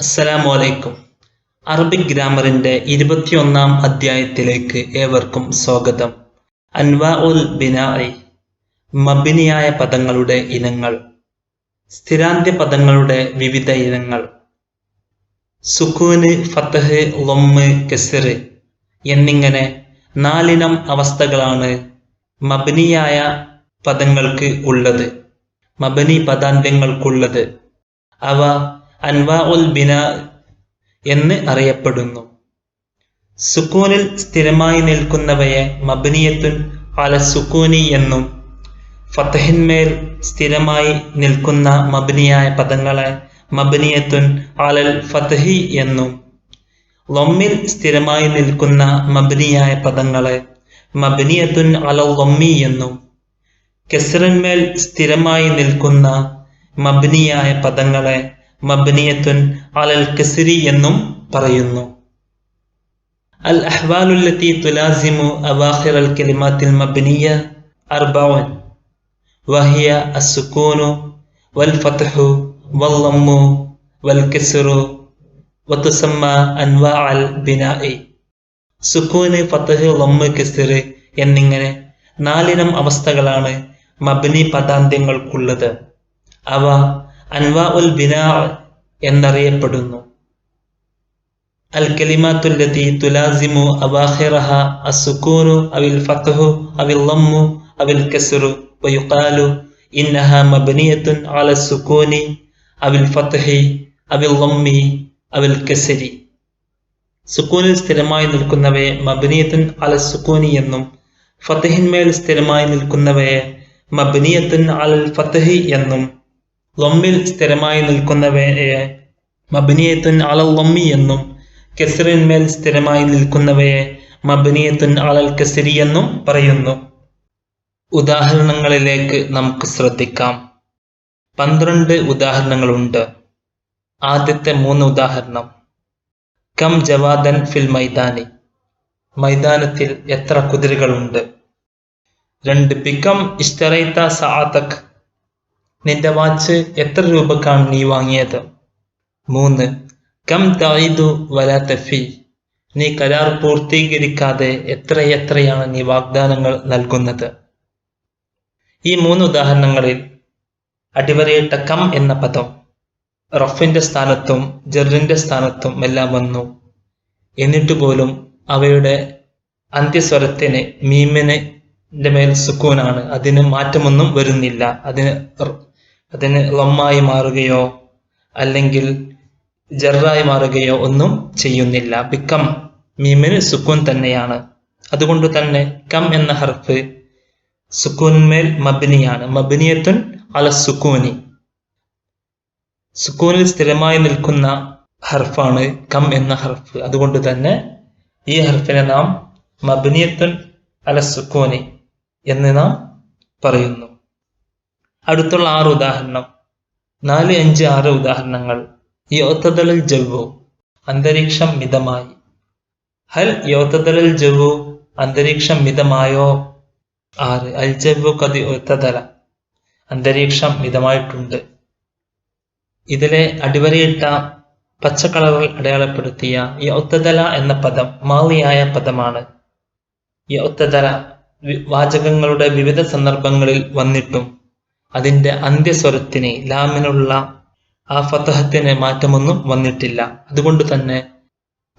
അസ്സലാമു അലൈക്കും. അറബിക് ഗ്രാമറിന്റെ 21-ാം അധ്യായത്തിലേക്ക് ഏവർക്കും സ്വാഗതം. അൻവാഉൽ ബിനാഇ, മബ്നിയായ പദങ്ങളുടെ ഇനങ്ങൾ, സ്ഥിരാന്ത്യ പദങ്ങളുടെ വിവിധ ഇനങ്ങൾ. സുക്കൂന്, ഫത്ഹ്, ലൊമ്മ്, കെസ്റ് എന്നിങ്ങനെ 4 ഇനം അവസ്ഥകളാണ് മബ്നിയായ പദങ്ങൾക്ക് ഉള്ളത്, മബ്നി പദാന്ത്യങ്ങൾക്കുള്ളത്. അവ അൻവാഉൽ ബിനാ എന്ന് അറിയപ്പെടുന്നു. സുക്കൂനിൽ സ്ഥിരമായി നിൽക്കുന്നവയെ മബ്നിയത്തുൻ അല സുക്കൂനി എന്നും, ഫത്ഹിന്മേൽ സ്ഥിരമായി നിൽക്കുന്ന മബ്നിയായ പദങ്ങളെ മബ്നിയത്തുൻ അലൽ ഫത്ഹി എന്നും, ലൊമ്മിൽ സ്ഥിരമായി നിൽക്കുന്ന മബ്നിയായ പദങ്ങളെ മബ്നിയത്തുൻ അലൽ ലൊമ്മി എന്നും, കെസ്റിന്മേൽ സ്ഥിരമായി നിൽക്കുന്ന മബ്നിയായ പദങ്ങളെ മബ്നിയത്തുൻ അലൽ കസ്രി എന്നും പറയുന്നു. അൽ അഹ്വാലുല്ലത്തി തുലാസിമു അവാഖിറൽ കലിമാത്തിൽ മബ്നിയ അർബഉൻ വഹിയ അസ്സുകൂനു വൽ ഫത്ഹു വൽ ലമ്മു വൽ കസ്റു വതുസമ്മ അൻവാഅൽ ബിനാഇ. സുക്കൂന്, ഫത്ഹ്, ലമ്മ്, കസ്റ് എന്നിങ്ങനെ 4 ഇനം അവസ്ഥകളാണ് മബ്നി പദാന്ത്യങ്ങൾക്കുള്ളത്. അവ അൻവാഉൽ ബിനാ എന്നറിയപ്പെടുന്നു. അൽ കലിമാത്തുല്ലത്തി തുലാസിമു അവാഖിറഹ അസ്സുകൂനു അവിൽ ഫത്ഹു അവിൽ ലമ്മു അവിൽ കസ്റു വയുഖാലു ഇന്നഹ മബ്നിയത്തുൻ അല സുക്കൂനി അവിൽ ഫത്ഹി അവിൽ ലമ്മി അവിൽ കസ്രി. സുക്കൂനിൽ സ്ഥിരമായി നിൽക്കുന്നവയെ മബ്നിയത്തുൻ അല സുക്കൂനി എന്നും, ഫത്ഹിന്മേൽ സ്ഥിരമായി നിൽക്കുന്നവയെ മബ്നിയത്തുൻ അലൽ ഫത്ഹി എന്നും, ലൊമ്മിൽ സ്ഥിരമായി നിൽക്കുന്നവയെ മബ്നിയത്തുൻ അലൽ ലമ്മി എന്നും, കസ്റിന്മേൽ സ്ഥിരമായി നിൽക്കുന്നവയെ മബ്നിയത്തുൻ അലൽ കസ്രി എന്നും പറയുന്നു. ഉദാഹരണങ്ങളിലേക്ക് നമുക്ക് ശ്രദ്ധിക്കാം. 12 ഉദാഹരണങ്ങളുണ്ട്. ആദ്യത്തെ 3 ഉദാഹരണം. കം ജവാദൻ ഫിൽ മൈദാനി, മൈതാനത്തിൽ എത്ര കുതിരകളുണ്ട്. 2 ബികം ഇഷ്തറൈത സഅതക്, നിന്റെ വാച്ച് എത്ര രൂപക്കാണ് നീ വാങ്ങിയത്. 3 കം തഈദു വലാ തഫി, നീ കരാർ പൂർത്തീകരിക്കാതെ എത്രയാണ് നീ വാഗ്ദാനങ്ങൾ നൽകുന്നത്. ഈ 3 ഉദാഹരണങ്ങളിൽ അടിവരയിട്ട കം എന്ന പദം റഫിന്റെ സ്ഥാനത്തും ജറിന്റെ സ്ഥാനത്തും എല്ലാം വന്നു. എന്നിട്ട് പോലും അവയുടെ അന്ത്യസ്വരത്തിന് മീമിന് മേൽ സുക്കൂനാണ്. അതിന് മാറ്റമൊന്നും വരുന്നില്ല. അതിന് ലമ്മായി മാറുകയോ അല്ലെങ്കിൽ ജറായി മാറുകയോ ഒന്നും ചെയ്യുന്നില്ല. ബിക്കം മീമിന് സുക്കൂൻ തന്നെയാണ്. അതുകൊണ്ട് തന്നെ കം എന്ന ഹർഫ് സുക്കൂൻമേൽ മബ്നിയാണ്. മബ്നിയത്തുൻ അല സുക്കൂനി, സുക്കൂനിൽ സ്ഥിരമായി നിൽക്കുന്ന ഹർഫാണ് കം എന്ന ഹർഫ്. അതുകൊണ്ട് തന്നെ ഈ ഹർഫിനെ നാം മബ്നിയത്തുൻ അല സുക്കൂനി എന്ന് നാം പറയുന്നു. അടുത്തുള്ള 6 ഉദാഹരണം. 4, 5, 6 ഉദാഹരണങ്ങൾ. യഅ്തദലൽ ജവ്വു, അന്തരീക്ഷം മിതമായി. ഹൽ യഅ്തദലൽ ജവ്വു, അന്തരീക്ഷം മിതമായോ. 6 അൽ ജവ്വു ഖദ് ഉഅ്തദല, അന്തരീക്ഷം മിതമായിട്ടുണ്ട്. ഇതിലെ അടിവരയിട്ട പച്ച കളറിൽ അടയാളപ്പെടുത്തിയ യഅ്തദല എന്ന പദം മാളിയായ പദമാണ്. യഅ്തദല വാചകങ്ങളുടെ വിവിധ സന്ദർഭങ്ങളിൽ വന്നിട്ടും അതിന്റെ അന്ത്യസ്വരത്തിന് ലാമിനുള്ള ആ ഫതഹത്തിന് മാറ്റമൊന്നും വന്നിട്ടില്ല. അതുകൊണ്ട് തന്നെ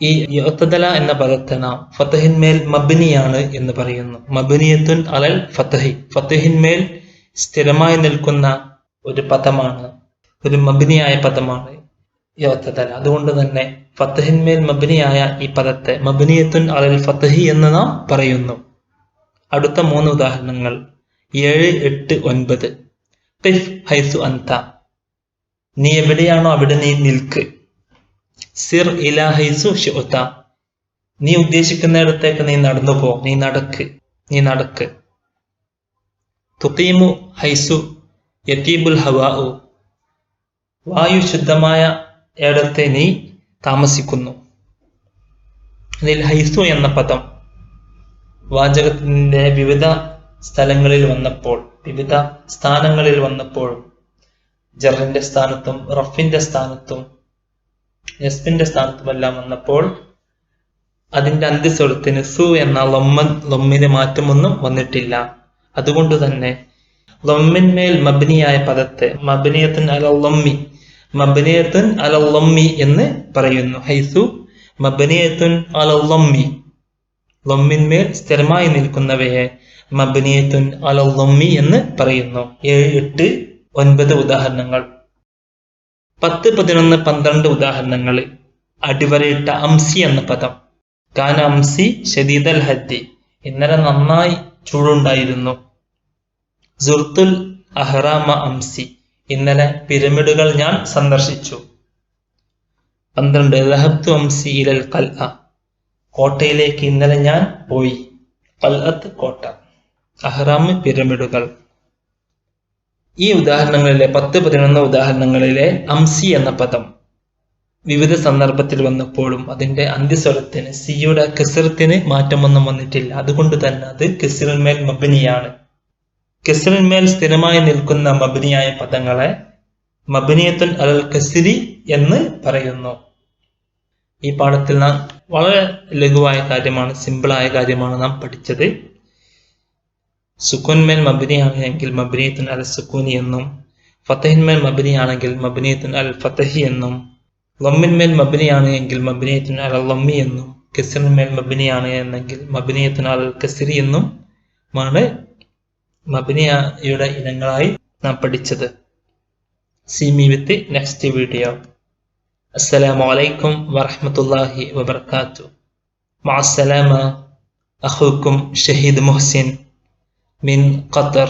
ഈ യഅ്തദല എന്ന പദത്തെ നാം ഫതഹിന്മേൽ മബ്നിയാണ് എന്ന് പറയുന്നു. മബ്നിയത്തുൻ അലൽ ഫതഹി, ഫതഹിന്മേൽ സ്ഥിരമായി നിൽക്കുന്ന ഒരു പദമാണ്, ഒരു മബ്നിയായ പദമാണ് യഅ്തദല. അതുകൊണ്ട് തന്നെ ഫതഹിന്മേൽ മബ്നിയായ ഈ പദത്തെ മബ്നിയത്തുൻ അലൽ ഫതഹി എന്ന് നാം പറയുന്നു. അടുത്ത 3 ഉദാഹരണങ്ങൾ. 7, 8, 9. ഖിഫ് ഹൈസു അൻത, നീ എവിടെയാണോ അവിടെ നീ നിൽക്ക്. സിർ ഇലാ ഹൈസു ശിഅ്ത, നീ ഉദ്ദേശിക്കുന്നിടത്തേക്ക് നീ നടന്നു പോ, നീ നടക്ക്. തുഖീമു ഹൈസു യതീബുൽ ഹവാഉ, വായു ശുദ്ധമായ ഇടത്തെ നീ താമസിക്കുന്നു. ഇതിൽ ഹൈസു എന്ന പദം വാചകത്തിന്റെ വിവിധ സ്ഥലങ്ങളിൽ വന്നപ്പോൾ, വിവിധ സ്ഥാനങ്ങളിൽ വന്നപ്പോഴും ജറിന്റെ സ്ഥാനത്തും റഫിന്റെ സ്ഥാനത്തും നെസ്ബിന്റെ സ്ഥാനത്തുമെല്ലാം വന്നപ്പോൾ അതിന്റെ അന്ത്യസ്വരത്തിന് സു എന്ന ലൊമ്മിന് മാറ്റമൊന്നും വന്നിട്ടില്ല. അതുകൊണ്ട് തന്നെ ലൊമ്മിന്മേൽ മബ്നിയായ പദത്തെ മബ്നിയത്തുൻ അലൽ ലൊമ്മി എന്ന് പറയുന്നു. ഹൈസു മബ്നിയത്തുൻ അലൽ ലൊമ്മി, ലൊമ്മിന്മേൽ സ്ഥിരമായി നിൽക്കുന്നവയെ മബ്നിയത്തുൻ അലൽ ലൊമ്മി എന്ന് പറയുന്നു. 7, 8, 9 ഉദാഹരണങ്ങൾ. 10, 11, 12 ഉദാഹരണങ്ങൾ. അടിവരയിട്ട അംസി എന്ന പദം. കാന അംസി ഷദീദൽ ഹദ്ദി, ഇന്നലെ നന്നായി ചൂടുണ്ടായിരുന്നു. സുർത്തുൽ അഹ്റാമ അംസി, ഇന്നലെ പിരമിഡുകൾ ഞാൻ സന്ദർശിച്ചു. 12 ദഹബ്തു അംസി ഇലൽ ഖൽഅ, കോട്ടയിലേക്ക് ഇന്നലെ ഞാൻ പോയി. ഖൽഅത്ത് കോട്ട, അഹ്റാം പിരമിഡുകൾ. ഈ ഉദാഹരണങ്ങളിലെ 10, 11 ഉദാഹരണങ്ങളിലെ അംസി എന്ന പദം വിവിധ സന്ദർഭത്തിൽ വന്നപ്പോഴും അതിന്റെ അന്ത്യസ്വരത്തിന് സിയുടെ കസ്റത്തിന് മാറ്റമൊന്നും വന്നിട്ടില്ല. അതുകൊണ്ട് തന്നെ അത് കസ്റിന്മേൽ മബ്നിയാണ്. കസ്റിന്മേൽ സ്ഥിരമായി നിൽക്കുന്ന മബ്നിയായ പദങ്ങളെ മബ്നിയത്തുൻ അലൽ കസ്രി എന്ന് പറയുന്നു. ഈ പാഠത്തിൽ നാം വളരെ ലഘുവായ കാര്യമാണ്, സിമ്പിളായ കാര്യമാണ് നാം പഠിച്ചത്. സുക്കൂൻമേൽ മബ്നിയാണെങ്കിൽ മബ്നിയത്തുൻ അൽ സുക്കൂനി എന്നും, ഫതഹിന്മേൽ മബ്നിയാണെങ്കിൽ മബ്നിയത്തുൻ അൽ ഫതഹി എന്നും, ലമ്മിന്മേൽ മബ്നിയാണ് എങ്കിൽ മബ്നിയത്തുൻ അലൽ ലമ്മി എന്നും, കസ്റിന്മേൽ മബ്നിയാണ് എന്നെങ്കിൽ മബ്നിയത്തുൻ അലൽ കസ്രി എന്നും ആണ് മബ്നിയുടെ ഇനങ്ങളായി നാം പഠിച്ചത്. See me with the next video. Assalamu alaikum wa rahmatullahi wa barakatuh. Ma'as salama, akhukum Shahid Muhsin min Qatar.